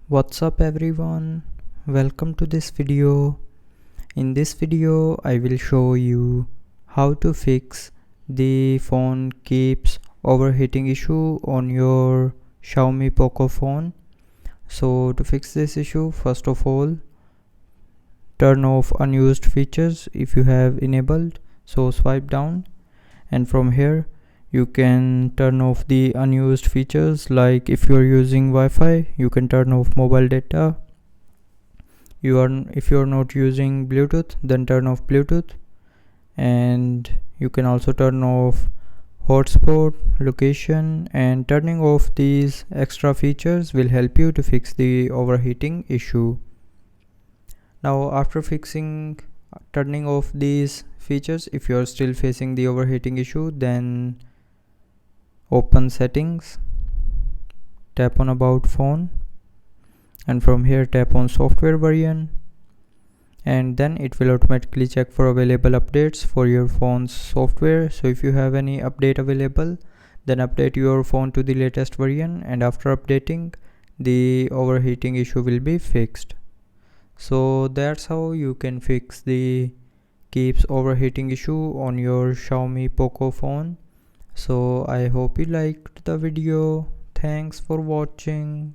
What's up everyone, welcome to this video. In this video I will show you how to fix the phone keeps overheating issue on your Xiaomi POCO phone. So to fix this issue, first of all, turn off unused features if you have enabled. So swipe down and from here you can turn off the unused features, like if you're using Wi-Fi you can turn off mobile data. If you're not using Bluetooth, then turn off Bluetooth, and you can also turn off hotspot, location, and turning off these extra features will help you to fix the overheating issue. Now after turning off these features, if you are still facing the overheating issue, then open settings, tap on about phone, and from here tap on software version, and then it will automatically check for available updates for your phone's software. So if you have any update available, then update your phone to the latest version, and after updating, the overheating issue will be fixed. So that's how you can fix the keeps overheating issue on your Xiaomi POCO phone. So I hope you liked the video. Thanks for watching.